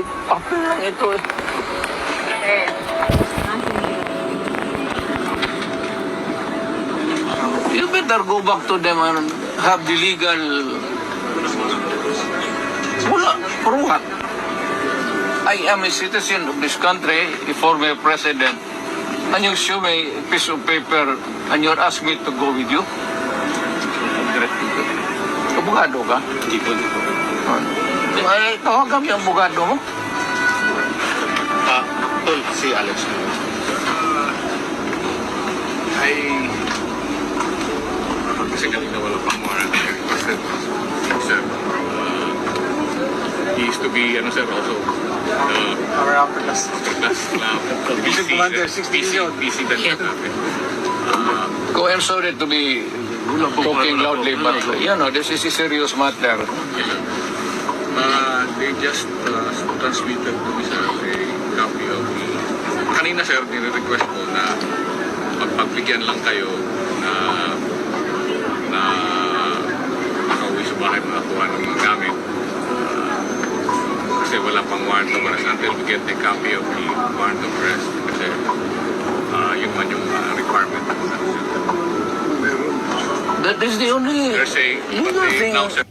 papel lang ito eh. You better go back to them and have the legal... Wala, for what? I am a citizen of this country, a former president, and you show me a piece of paper and you're asking me to go with you? Abogado ka? Hindi po. Ay, tawagan mo yung abogado mo. Tol, si Alex. Kasi kanina wala pang warrant. Requested, sir. He used to be, sir, also Our upper class. PC, Commander, sir. 60 million. PC din natin. Go, I'm sorry to be talking loudly, but you know, this is a serious matter. They just transmitted to me, sir, a copy of the... Kanina, sir, nire-request ko na magpagbigyan lang kayo na makauwi sa bahay na nakuha ng mga gamit. Kasi wala pang warrant of arrest until we get a copy of the warrant of arrest. Kasi yun man yung requirement. That is the only... They're saying, but they now, sir,